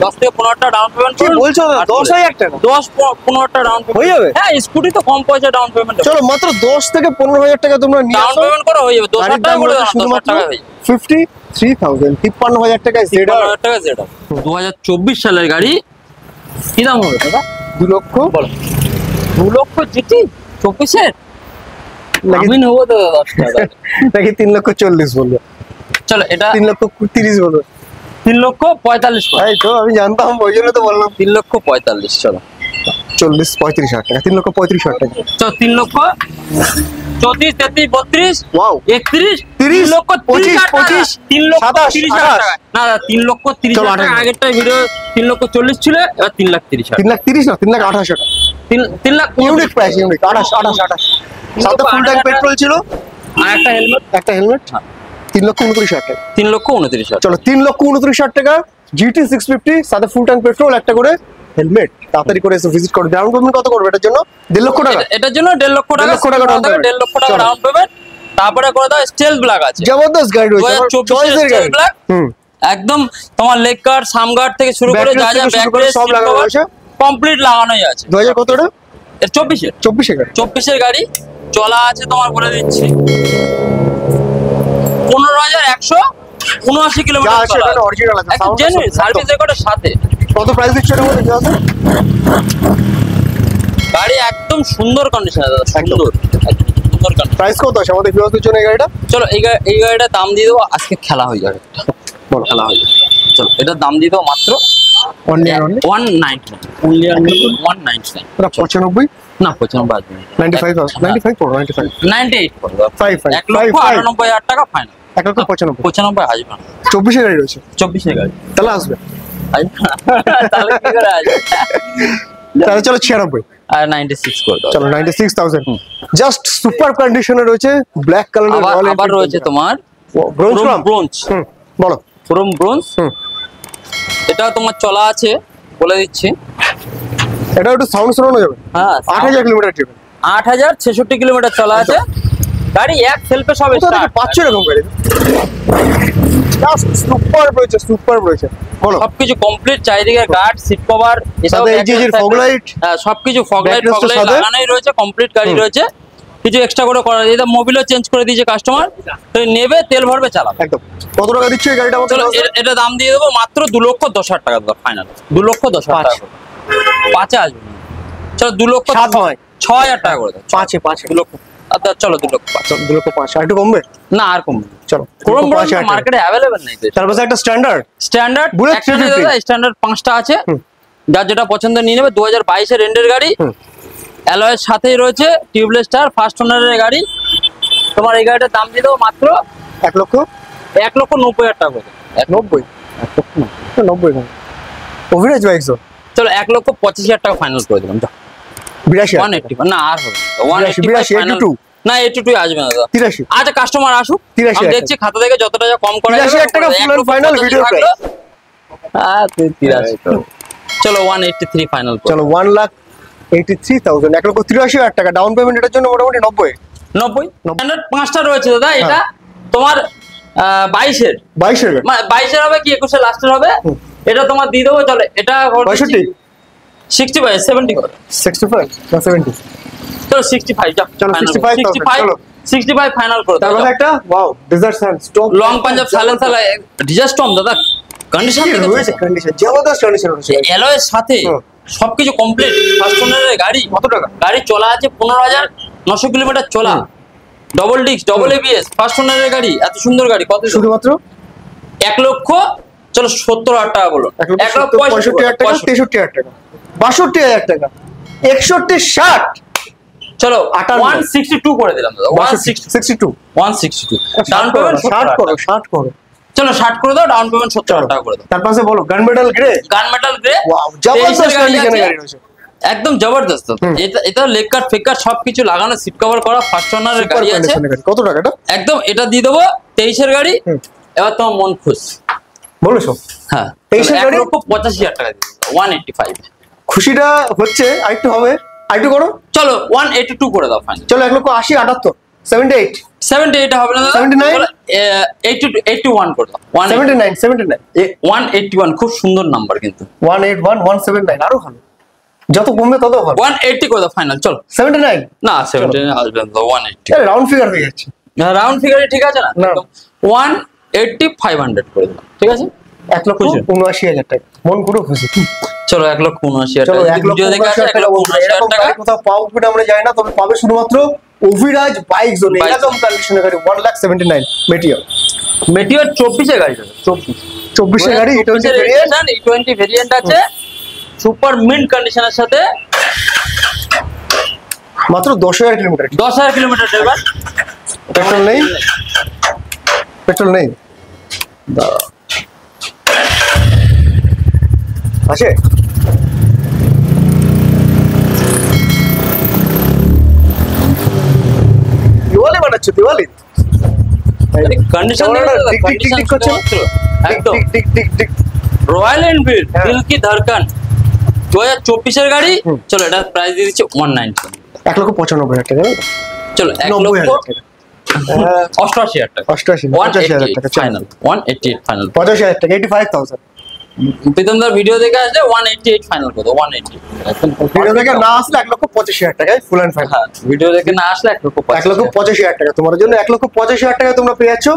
10 থেকে 15,000 টাকা ডাউন পেমেন্ট কি বলছো দাদা? 10,000 টাকা 10-15,000 টাকা ডাউন পেমেন্ট হয়ে যাবে? হ্যাঁ, স্কুটি তো কম পয়সা ডাউন পেমেন্ট। চলো মাত্র 10 থেকে 15,000 টাকা তোমরা নিয়ে ডাউন আসো। পেমেন্ট করো হয়ে যাবে। 10,000 টাকা করে দাও। 10,000 টাকা হয়ে যাবে। 53,000 53,000 টাকা ZR। 15,000 টাকা ZR 2024 সালের গাড়ি। কি দাম হবে দাদা? 2 লক্ষ বলো। 2 লক্ষ জিটি 24 এর আমি নেবো তো 10 টাকা নাকি 3 লক্ষ 40 বলবো? চলো এটা 3 লক্ষ 30 বলবো। 3 লক্ষ 45 করে। তাই তো আমি জানতাম, ওই জন্য তো বললাম 3 লক্ষ 45। চলো 35,000 টাকা। 3 লক্ষ 35,000 টাকা। চলো 3 লক্ষ 34 33 32 ওয়াও 31 30 লক্ষ 25 25 3 লক্ষ 27 30,000 টাকা। না 3 লক্ষ 30,000 টাকা। আগেরটা ভিডিও 3 লক্ষ 40 ছিল, এবার 3 লাখ 30,000। 3 লাখ 30 না 3 লাখ 28 টাকা। 3 লাখ ইউনিক প্রাইস, ইউনিক 28 সাথে ফুল ট্যাঙ্ক পেট্রোল ছিল আর একটা হেলমেট 3 লক্ষ 29,000 টাকা। 3 লক্ষ 29,000। চলো 3 লক্ষ 29,000 টাকা GT 650 সাথে ফুল ট্যাঙ্ক পেট্রোল, একটা করে হেলমেট। তাড়াতাড়ি করে এসে ভিজিট করো। ডাউন পেমেন্ট কত করবে এটার জন্য? 1.5 লক্ষ টাকা। এটার জন্য 1.5 লক্ষ টাকা। 1.5 লক্ষ টাকা ডাউন পেমেন্ট। তারপরে করে দাও স্টেল ব্ল্যাক আছে। জবরদস্ত গাড়ি রয়েছে, চয়েসের গাড়ি। একদম তোমার লেগ গার্ড, সাম গার্ড থেকে শুরু করে যা যা ব্যাক রেস সব লাগানো রয়েছে, কমপ্লিট লাগানোই আছে। 2000 কত এটা? এর 24 এর গাড়ি। 24 গাড়ি চলা আছে তোমার বলে দিচ্ছি 15,179 কিলোমিটার আছে চলা। এটা অরিজিনাল আছে, একদম জেনুইন সার্ভিস রেকর্ডের সাথে। কত প্রাইস দিচ্ছ এর মধ্যে আছে? গাড়ি একদম সুন্দর কন্ডিশনে দাদা, সুন্দর কন্ডিশন। প্রাইস কত আছে আমাদের ভিউয়ারদের জন্য এই গাড়িটা? চলো এই গাড়িটার দাম দিয়ে দেবো আজকে, খেলা হয়ে যাবে। বলো খেলা হয়ে যাবে। চলো এটার দাম দিয়ে দেবো মাত্র 199। অনলি 199। 95 না 95 আসবে না। 95 পড়ো 95 98 পড়বে। 1,98,000 টাকা ফাইনাল। 1,95,000 আসবে না। 24 এর গাড়ি রয়েছে। 24 গাড়ি তাহলে আসবে। আসবে না। তাহলে কি করে আসবে? তাহলে চলো 96 আর 96 করে দাও। চলো 96,000 জাস্ট সুপার কন্ডিশনে রয়েছে, ব্ল্যাক কালারের। আবার রয়েছে তোমার ব্রোঞ্জ। বলো ক্রোম ব্রোঞ্জ। এটা তোমার চলা আছে বলে দিচ্ছি। এটা একটু সাউন্ড শোনানো যাবে? হ্যাঁ 8,000 কিলোমিটার যাবে। 8,066 কিলোমিটার চলা আছে গাড়ি। এক সেলফে সব স্টার্ট। পাচ্ছ এরকম গাড়ি? জাস্ট সুপার রয়েছে, সুপার রয়েছে। বলো। সবকিছু কমপ্লিট, চারিদিকে গার্ড, সিট কভার, সাথে এই যে ফগ লাইট, সবকিছু ফগ লাইট Backrest এর সাথে? লাগানোই রয়েছে, কমপ্লিট গাড়ি রয়েছে, কিছু এক্সট্রা করে করা। এটা মোবিলও চেঞ্জ করে দিয়েছে কাস্টমার, নেবে তেল ভরবে চালাবে। একদম। কত টাকা দিচ্ছ এই গাড়িটা আমাদের? চলো এটা দাম দিয়ে দেবো মাত্র 2,10,000 টাকা দাও ফাইনাল। 2,10,000 টাকা করে। 5 আসবে না। চলো 2,06,000 টাকা করে দাও। 5 2 লক্ষ। আচ্ছা চলো 2,05,000। 2,05,000 আর একটু কমবে? না আর কমবে না। চলো ক্রোম 2,05,000 মার্কেটে অ্যাভেলেবেল নেই তো। তারপর একটা স্ট্যান্ডার্ড স্ট্যান্ডার্ড Bullet একটা নেই 350 দাদা, স্ট্যান্ডার্ড 5টা আছে, যার যেটা পছন্দ নিয়ে নেবে। 2022 এর এন্ডের গাড়ি, অ্যালয়ের সাথেই রয়েছে, টিউবলেস টায়ার, ফার্স্ট ওনারের গাড়ি। তোমার এই গাড়িটার দাম দিয়ে দেবো মাত্র 1,90,000 টাকা করে। 90 ওভিরাজ বাইকস। চলো 1,85,000 টাকা ফাইনাল করে দিলাম। 82 180 না আর হবে 82, 82 না 82 আসবে না দাদা। 83 আচ্ছা কাস্টমার আসুক, 83 আমি দেখছি খাতা থেকে যতটা যা কম করা 83 টাকা ফুল এন্ড ফাইনাল ভিডিও প্রাইস। চলো 183 ফাইনাল। চলো 1,83,000, 1,83,000 টাকা ডাউন পেমেন্ট। এটার জন্য মোটামুটি 90 স্ট্যান্ডার্ড 5টা রয়েছে দাদা। এটা তোমার 22 22 মানে 22 হবে কি 21 লাস্টের হবে। এটা তোমার দিয়ে দেবো। চলো এটা 65 65 70 করে। 65 না 70? চলো 65 যাও। চলো 65,000 চলো 65 ফাইনাল করে দাও। তারপর একটা wow desert sand stop long Punjab silencer ডিজাস্টম দাদা, কন্ডিশন রয়েছে, কন্ডিশন জবরদস্ত কন্ডিশন রয়েছে। অ্যালয়ের সাথে সবকিছু কমপ্লিট, ফার্স্ট ওনারের গাড়ি। কত টাকা? গাড়ি চলা আছে 15,900 কিলোমিটার চলা, double disc, double ABS, first ওনারের গাড়ি, এত সুন্দর গাড়ি। কত? শুধুমাত্র 1 লক্ষ। চলো 70,000 টাকা বলো। 1,65,000 টাকা, 63,000 টাকা, 62,000 টাকা, 61, 60। চলো 58 162 করে দিলাম দাদা। 62 162 ডাউন পেমেন্ট 60 করো। চলো 60 করে দাও, ডাউন পেমেন্ট 70,000 টাকা করে দাও। তার পাশে বলো gun metal grey. Gun metal grey, wow জবরদস্ত কন্ডিশনে গাড়ি রয়েছে, একদম জবরদস্ত। এটা লেগ কাট ফেক কাট সবকিছু লাগানো, সিট কভার করা, ফার্স্ট ওনারের গাড়ি আছে। কত টাকা এটা? একদম এটা দিয়ে দেবো 23 এর গাড়ি। এবার তোমার মন খুশ বলো সব। হ্যাঁ 23 এর গাড়ি 1,85,000 টাকা দিয়ে 185। খুশিটা হচ্ছে আরেকটু হবে, আরেকটু করো। চলো 182 করে দাও ফাইনাল। চলো 1,80,000, 78, 78, 78 হবে না দাদা? 79? 81 করে দাও। 79, 79, 181 খুব সুন্দর নাম্বার কিন্তু। 181, 179 আরো ভালো, যত কমবে তত ভালো। 180 করে দাও ফাইনাল। চলো 79 না 79 আসবে না, 180 রাউন্ড ফিগার হয়ে যাচ্ছে। রাউন্ড ফিগারে ঠিক আছে না? না। 180 500 করে দিলাম, ঠিক আছে? 1,79,000 টাকা, মন পুরো খুশি। চলো 1,79,000 চলো টাকা। ভিডিও দেখে আসে 1,79,000 টাকা। কোথাও পাবো কিনা আমরা জানি না, তবে পাবে শুধুমাত্র অভিরাজ বাইক জোনে। এরকম কন্ডিশনের গাড়ি 1,79,000 মেটিওর। মেটিওর 24 এর গাড়ি দাদা, 24 এর গাড়ি, E20 ভেরিয়েন্ট। E20 ভেরিয়েন্ট আছে, সুপার মিন্ট কন্ডিশনের সাথে, মাত্র 10,000 কিলোমিটার। 10,000 kilometre driver. পেট্রোল নেই, পেট্রোল নেই আছে। দিওয়ালি বানাচ্ছ, দিওয়ালি কন্ডিশন টিক করছে একদম tick tick tick. Royal Enfield হ্যাঁ। দিল কি ধড়কন 2024 এর গাড়ি। চলো এটা প্রাইস দিয়ে দিচ্ছি 190। 1,95,000 টাকা। চলো 1,88,000 টাকা। 88,000 টাকা ফাইনাল 188 ফাইনাল। 85,000 টাকা, 85,000। প্রীতমদার ভিডিও দেখে আসলে 188 ফাইনাল করো। 180 ভিডিও দেখে না আসলে 1,85,000 টাকায় ফুল অ্যান্ড ফাইনাল। হ্যাঁ ভিডিও দেখে না আসলে 1,85,000 টাকা তোমার জন্য। 1,85,000 টাকা তোমরা পেয়ে যাচ্ছ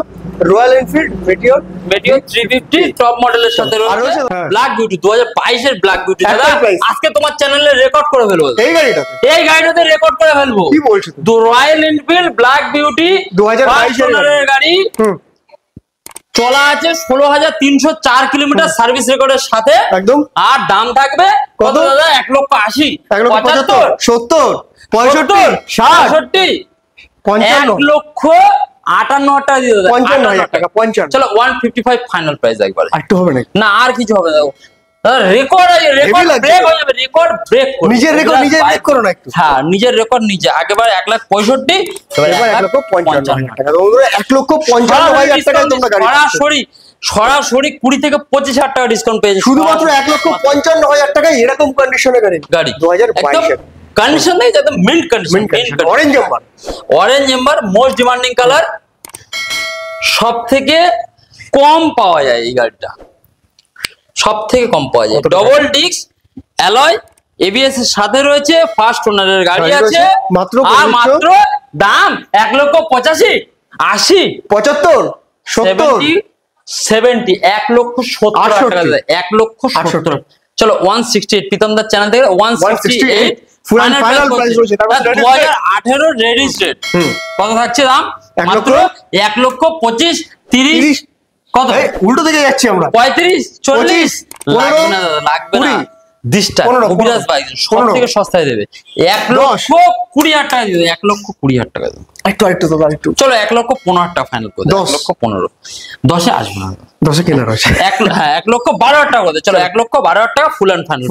royal Enfield Meteor. Meteor 350 top মডেলের সাথে রয়েছে হ্যাঁ। ব্ল্যাক বিউটি 2022 এর ব্ল্যাক বিউটি। দাদা একটাই price। আজকে তোমার চ্যানেলে রেকর্ড করে ফেলবো এই গাড়িটাতে এই গাড়িটাতে রেকর্ড করে ফেলবো। কি বলছো তুমি? রয়্যাল এনফিল্ড ব্ল্যাক বিউটি 2022 এর গাড়ি চলা আছে 16,304 কিলোমিটার সার্ভিস রেকর্ডের সাথে একদম। আর দাম থাকবে কত কত? দাদা? 1,80,000 1,75,000, 70, 65, 60, 65 55, 1,58,000 টাকা দিয়ে দাদা। 55,000 টাকা, 55। চলো 155 ফাইনাল প্রাইস একবারে। একটু হবে নাকি? না আর কিছু হবে না রেকর্ড রেকর্ড লাগছে। ব্রেক হয়ে যাবে রেকর্ড ব্রেক নিজের রেকর্ড নিজে ব্রেক করো না একটু। হ্যাঁ নিজের রেকর্ড নিজে আগেবার 1,65,000 এবার 1,55,000 টাকা। বন্ধুরা 1,55,000 টাকায় তোমরা গাড়ি পাচ্ছ। সরাসরি 20 থেকে 25,000 টাকা ডিসকাউন্ট পেয়ে যাচ্ছে শুধুমাত্র 1,55,000 টাকায় এরকম কন্ডিশনের গাড়ি। গাড়ি 2022 এর কন্ডিশন নেই যাতে mint condition orange number. Orange amber most demanding colour, সব থেকে কম পাওয়া যায় এই গাড়িটা। সব থেকে কম পাওয়া যায়। ডবল ডিস্ক অ্যালয় এবিএস এর সাথে রয়েছে, ফার্স্ট ওনারের গাড়ি আছে, আর মাত্র দাম 1,85,000, 80, 75, 70, 70, 1,70,000 টাকা, 1,70,000। চলো 168 প্রীতমদার চ্যানেল থেকে 168 ফাইনাল প্রাইস রয়েছে। 2018 রেজিস্ট্রেড। কত থাকছে দাম? মাত্র 1,25,000, 30, কত উল্টো দিকে যাচ্ছি আমরা, 35, 40, লাগবে না দাদা, লাগবে না। দিশটা অভিরাজ বাইক সব থেকে সস্তায় দেবে, 1,20,000 টাকা দিবে, 1,20,000 টাকা দেবে। একটু একটু চলো 1,15,000 টাকা ফাইনাল করে দাও, 1,15,000, 10-এ আসবে না, 10-এ কেনা রয়েছে। হ্যাঁ 1,12,000 টাকা করে, চলো 1,12,000 টাকা ফুল অ্যান্ড ফাইনাল।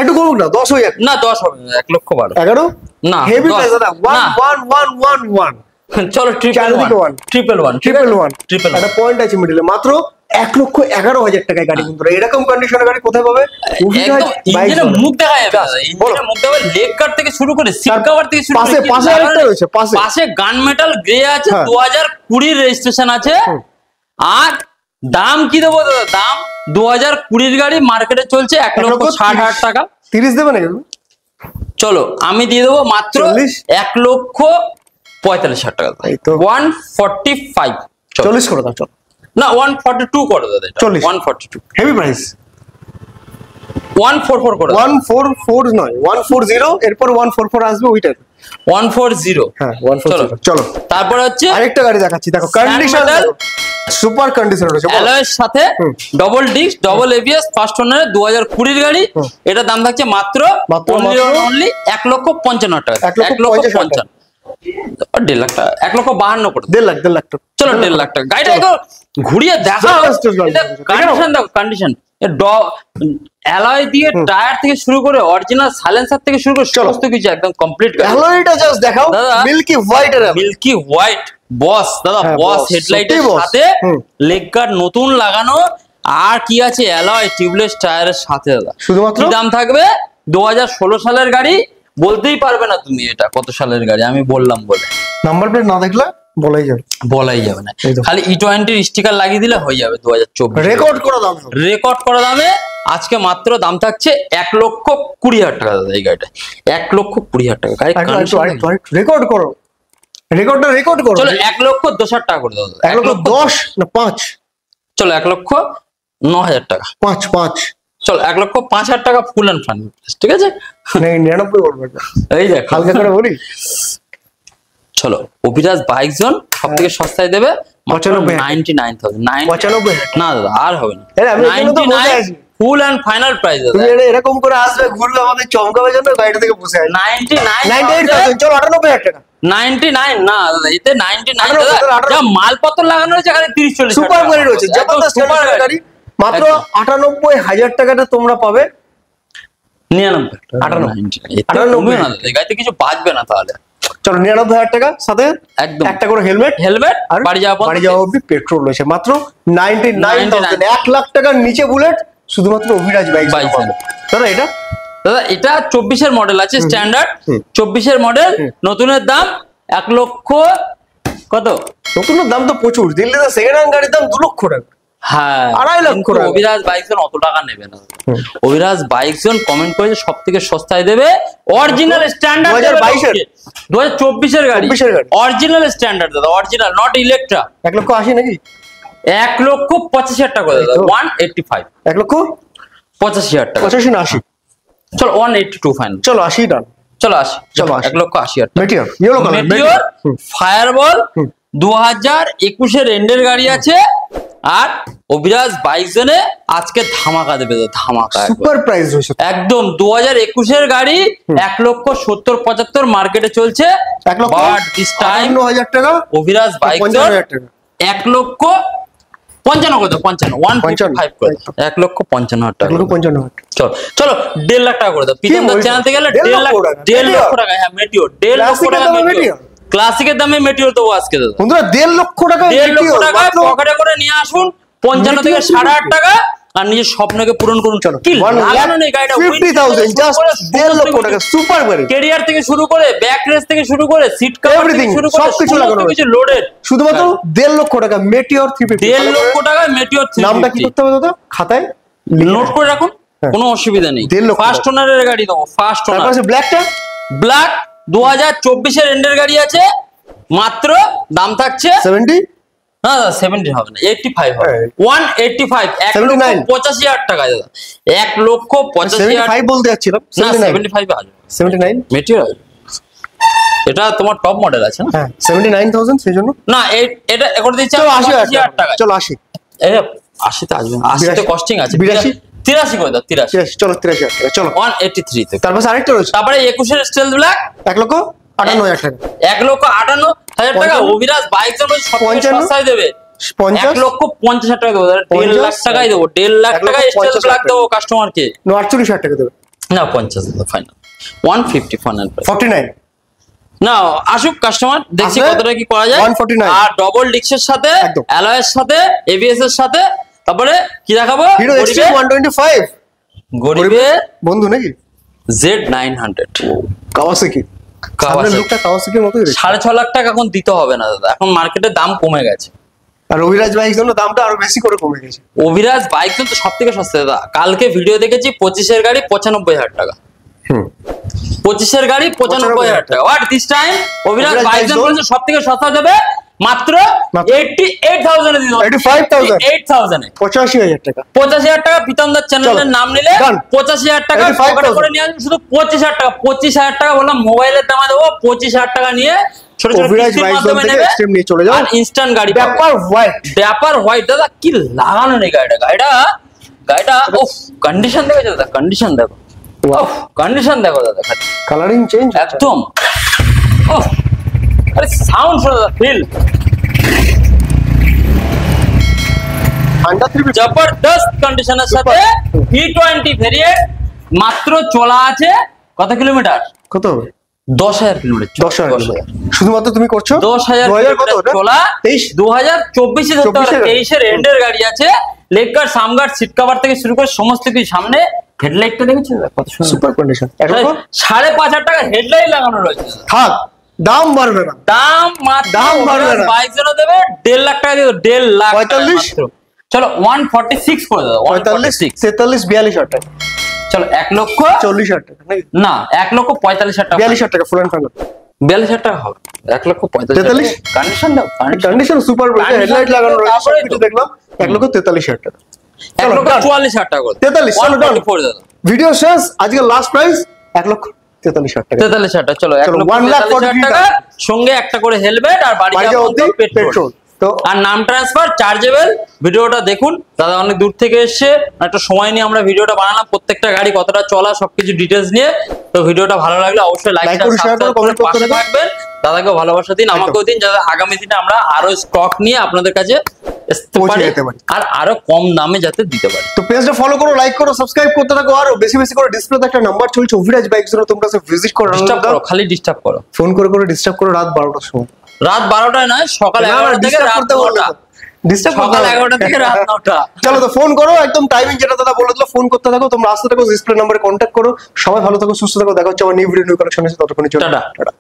একটু কম না, 10 হয়ে যাক না, 10 হবে না, 1,12,000, 11 না হেভি প্রাইস দাদা, 1,1,1,1,1। চলো ট্রিপল ওয়ান একটা পয়েন্ট আছে মিডলে, মাত্র 1,11,000 টাকায় গাড়ি। বন্ধুরা এরকম কন্ডিশনের গাড়ি কোথায় পাবে? ইঞ্জিনের মুখ দেখা যাবে, ইঞ্জিনের মুখ দেখা যাবে, লেগ গার্ড থেকে শুরু করে সিট কভার থেকে শুরু করে, পাশে আরেকটা রয়েছে, পাশে গান মেটাল গ্রে আছে, 2020 রেজিস্ট্রেশন আছে। আর দাম কি দেবো দাদা? দাম 2020 গাড়ি, মার্কেটে চলছে 1,60,000 টাকা। 30 দেবে না? চলো আমি দিয়ে দেবো মাত্র 1,45,000 টাকা, 145। 40 করে দাও, চলো না 142 করে দাও, 142 হেভি প্রাইস। 144 করে 144 নয়, 140, এরপর 144 আসবে, ওইটা 140। হ্যাঁ 140। চলো তারপর হচ্ছে আরেকটা গাড়ি দেখাচ্ছি, দেখো কন্ডিশন সুপার কন্ডিশন রয়েছে, অ্যালয়ের সাথে double disc, double ABS, first ওনারের 2020 গাড়ি। এটা দাম থাকছে মাত্র অনলি 1,55,000 টাকা, 1,55,000, 1.5 লাখ টাকা, 1,52,000 করে, 1.5 লাখ টাকা। চলো 1.5 লাখ টাকা। গাড়িটা একটু ঘুরিয়ে দেখো, কন্ডিশন দেখো, কন্ডিশন অ্যালয় দিয়ে টায়ার থেকে শুরু করে অরিজিনাল সাইলেন্সার থেকে শুরু করে সমস্ত কিছু একদম কমপ্লিট। অ্যালয়টা জাস্ট দেখাও, মিল্কি হোয়াইট এর, মিল্কি হোয়াইট বস দাদা, বস হেডলাইটের সাথে লেগ গার্ড নতুন লাগানো, আর কি আছে অ্যালয় টিউবলেস টায়ারের সাথে দাদা। শুধুমাত্র দাম থাকবে 2016 সালের গাড়ি, বলতেই পারবে না তুমি এটা কত সালের গাড়ি, আমি বললাম বলে। নাম্বার প্লেট না দেখলে বলাই যাবে না, খালি E20 স্টিকার লাগিয়ে দিলে হয়ে যাবে। 2024 রেকর্ড করা দামে আজকে মাত্র দাম থাকছে 1,20,000 টাকা দাদা। এই গাড়িটা 1,20,000 টাকা। রেকর্ড করো, রেকর্ড করো। চলো 1,10,000 টাকা করে দাও, 1,10 না 5, চলো 1,09,000 টাকা, 5। চলো 1,05,000 টাকা ফুল অ্যান্ড ফাইনাল, ঠিক আছে? 99 বলবো, এই দেখ হালকা করে বলি। চলো অভিরাজ বাইক জোন সব থেকে সস্তায় দেবে 99,000। না দাদা আর হবে না, 99 ফুল অ্যান্ড ফাইনাল প্রাইস। তুমি এরকম করে আসবে, ঘুরবে, আমাদের চমকাবে জন্য গাড়িটা থেকে বসে আছে 98,000। চলো 98,000 টাকা। 99 না দাদা, এতে 99 দাদা, যা মালপত্র লাগানো রয়েছে এখানে 30-40 সুপার গাড়ি রয়েছে, সুপার গাড়ি। মাত্র 98,000 টাকাটা তোমরা পাবে। 99 না, এই গাড়িতে কিছু বাঁচবে না তাহলে। চলো 99,000 টাকা, সাথে একদম একটা করে হেলমেট, আর বাড়ি যাওয়া অবধি পেট্রোল রয়েছে মাত্র 99,000। 1 লাখ টাকার নিচে বুলেট শুধুমাত্র অভিরাজ বাইক। দাদা এটা 24-এর মডেল আছে, স্ট্যান্ডার্ড 24-এর মডেল। নতুনের দাম 1 লক্ষ কত? নতুনের দাম তো প্রচুর, দিল্লিতে সেকেন্ড হ্যান্ড গাড়ির দাম 2 লক্ষ টাকা। হ্যাঁ 2.5 লক্ষ টাকা। অভিরাজ বাইকজন অত টাকা নেবে না। অভিরাজ বাইকজন কমেন্ট করেছে সব থেকে সস্তায় দেবে, অরিজিনাল স্ট্যান্ডার্ড 2024-এর গাড়ি, অরিজিনাল স্ট্যান্ডার্ড দাদা, অরিজিনাল, নট ইলেকট্রা। 1,80,000 নাকি? 1,85,000 টাকা দাদা, 185, 1,85,000 টাকা, 85 না 80? চলো 182 ফাইনাল, চলো 80 ডান, চলো 80, চলো 1,80,000 টাকা। Meteor yellow colour, Meteor fireball 2021-এর এন্ডের গাড়ি আছে। আর অভিরাজ বাইক জোনে আজকে ধামাকা দেবে, ধামাকা সুপার প্রাইস রয়েছে একদম। 2021-এর গাড়ি 1,70,75 মার্কেটে চলছে, 1,55,000 টাকা। অভিরাজ বাইক জোন 1,55,000 করে, 1,55,000 টাকা। চলো 1.5 লাখ টাকা করে দাও। পিতমদার চ্যানেল থেকে গেলে 1.5 লক্ষ টাকা। হ্যাঁ মেটিওর 1.5 লক্ষ টাকা, মেটিওর ক্লাসিকের দামে মেটিওর দেবো আজকে দাদা। বন্ধুরা 1.5 লক্ষ টাকা, 1.5 লক্ষ টাকা পকেটে করে নিয়ে আসুন, 55 থেকে 8.5 টাকা, আর নিজের স্বপ্নকে পূরণ করুন। চলো কি লাগানো নেই গাড়িটা, 50,000 জাস্ট 1.5 লক্ষ টাকা, সুপার গাড়ি। ক্যারিয়ার থেকে শুরু করে, ব্যাক রেস থেকে শুরু করে, সিট কভার থেকে শুরু করে সবকিছু লাগানো কিছু লোডেড, শুধুমাত্র 1.5 লক্ষ টাকা মেটিওর 350। 1.5 লক্ষ টাকা মেটিওর 350। নামটা কি করতে হবে দাদা খাতায়? নোট করে রাখুন, কোনো অসুবিধা নেই। 1.5 লক্ষ ফার্স্ট ওনারের গাড়ি দেবো, ফার্স্ট ওনার। তারপর আছে ব্ল্যাকটা, ব্ল্যাক 2024 এর এন্ডের গাড়ি আছে, মাত্র দাম থাকছে 70, না দাদা 70 হবে না, 85 হবে। হ্যাঁ। 185, 1,85,000 টাকা দাদা, 1,85,000। 75 বলতে যাচ্ছিলাম, না 75 আসবে, 79, মেটেরিয়াল এটা তোমার টপ মডেল আছে না? হ্যাঁ 79,000 সেই জন্য। না এটা এখন দিচ্ছে চলো 80,000 টাকা। চলো 80, এই 80 তে আসবে না, 80 তে কস্টিং আছে। 82, 83 করে দাও, 83। চলো 83,000 টাকা, চলো 183 থেকে। তারপর আরেকটা রয়েছে তারপরে 21 এর স্টেলথ ব্ল্যাক 1,58,000 টাকা, 1,58,000 টাকা। অভিরাজ বাইক জন্য সব 55, সস্তায় দেবে, 50, 1,50,000 টাকা দেবো, 1.5 লাখ টাকাই দেবো, 1.5 লাখ টাকা স্টেলথ ব্ল্যাক দেবো কাস্টমারকে। 48,000 টাকা দেবে, না 50 দেবো ফাইনাল, 150 ফাইনাল। 49, না আসুক কাস্টমার, দেখছি আসলে কতটা কি করা যায়। 149 আর ডবল ডিক্সের সাথে, একদম। অ্যালয়ের সাথে, এবিএস এর সাথে। তারপরে কি দেখাবো? হিরো এক্সট্রিম 125 গরিবের বন্ধু নাকি, Z900 কাওয়াসাকি, সামনের লুকটা কাওয়াসাকির মতোই রয়েছে। 6.5 লাখ টাকা এখন দিতে হবে না দাদা, এখন মার্কেটে দাম কমে গেছে। আর অভিরাজ বাইক জন্য দামটা আরো বেশি করে কমে গেছে। অভিরাজ বাইক তো সব থেকে সস্তা দাদা। কালকে ভিডিও দেখেছি 25 এর গাড়ি 95,000 টাকা, 25 এর গাড়ি 95,000 টাকা। What this time Abhiraj bike জন্য সব থেকে সস্তা দেবে মাত্র 88,000 এ দিও, 85,000, 8,000 এ, 85,000 টাকা, 85,000 টাকা। প্রীতমদার চ্যানেলের নাম নিলে Done. 85,000 টাকা 85,000 পকেটে করে নিয়ে আসবেন, শুধু 25,000 টাকা। 25,000 টাকা বললাম মোবাইলের দামে দেবো, 25,000 টাকা নিয়ে ছোট ছোট অভিরাজ কিস্তির বাইক মাধ্যমে থেকে নেবে এক্সট্রিম নিয়ে চলে যাও, আর ইনস্ট্যান্ট গাড়ি পাবে। ব্যাপার হোয়াইট, ব্যাপার হোয়াইট দাদা, কি লাগানো নেই গাড়িটা ওফ, কন্ডিশন দেখো দাদা, কন্ডিশন দেখো, ওফ কন্ডিশন দেখো দাদা, কালারিং চেঞ্জ একদম ওফ। আরে সাউন্ড শোনো দাদা, ফিল আন্ডার 350, জবরদস্ত কন্ডিশনের সাথে E20 ভেরিয়েন্ট। মাত্র চলা আছে কত কিলোমিটার? কত হবে? 10,000 কিলোমিটার। 10,000 শুধুমাত্র তুমি করছো 10,000 কত কিলোমিটার চলা। 2024 এ ধরতে হবে, 23 এর এন্ডের গাড়ি আছে। লেগ গার্ড, সাম গার্ড, সিট কভার থেকে শুরু করে সমস্ত কিছু। সামনে হেডলাইটটা দেখেছো কত সুন্দর, সুপার কন্ডিশন। 5,500 টাকা হেডলাইট লাগানো রয়েছে। থাক, দাম বাড়বে না, দাম বাড়বে না। বাইক জন্য দেবে 1.5 লাখ টাকা দিও, 1.5 লাখ 45, মাত্র। চলো 146 করে দাও, 45, 43, 42,000 টাকা, চলো 1,40,000 টাকা নাকি, না 1,45,000 টাকা, 42,000 টাকা ফুল এন্ড ফাইনাল, 42,000 টাকা হবে। 1,45,000 43? কন্ডিশন দাও, কন্ডিশন সুপার বলছে, Condition হেডলাইট লাগানো রয়েছে, তারপরে সবকিছু তো। দেখলাম। 1,43,000 টাকা, 1,44,000 টাকা করে 43, চলো, done. 144 দাদা, ভিডিও শেষ। আজকে লাস্ট প্রাইস 1,43,000 টাকা, 43,000 টাকা। চলো 1,43,000 টাকা, সঙ্গে একটা করে হেলমেট আর বাড়ি বাড়ি যাওয়া যাওয়া অবধি পেট্রোল। পেট্রোল। তো আর নাম ট্রান্সফার চার্জেবল। ভিডিওটা দেখুন দাদা, অনেক দূর থেকে এসছে, একটা সময় নিয়ে আমরা ভিডিওটা বানালাম, প্রত্যেকটা গাড়ি কতটা চলা সবকিছু ডিটেলস নিয়ে। তো ভিডিওটা ভালো লাগলে অবশ্যই লাইক Like করুন, share করুন, comment করতে থাকুন। থাকবেন। দাদাকে ভালোবাসা দিন, আমাকেও দিন, যাতে আগামী দিনে আমরা আরো স্টক নিয়ে আপনাদের কাছে আসতে পৌঁছে পারি যেতে পারি। আর আরো কম দামে যাতে দিতে পারি। তো পেজটা ফলো করো, লাইক করো, সাবস্ক্রাইব করতে থাকো। আর বেশি বেশি করে ডিসপ্লেতে একটা নাম্বার চলছে অভিরাজ বাইক জন্য, তোমরা সব ভিজিট করো, ডিস্টার্ব করো, খালি ডিস্টার্ব করো। ফোন করে করে ডিস্টার্ব করো রাত 12টার সময়। রাত 12টায় নয়, সকাল 11টা থেকে রাত 9টা। সকাল 11টা থেকে রাত 9টা। চলো তো ফোন করো, একদম টাইমিং যেটা দাদা বলে দিল, ফোন করতে থাকো, তোমরা আসতে থাকো, ডিসপ্লে নাম্বারে কন্ট্যাক্ট করো। সবাই ভালো থাকো, সুস্থ থাকো, দেখা হচ্ছে আমার নিউ ভিডিও নিউ কালেকশন এসে, ততক্ষণের জন্য টাটা। টাটা।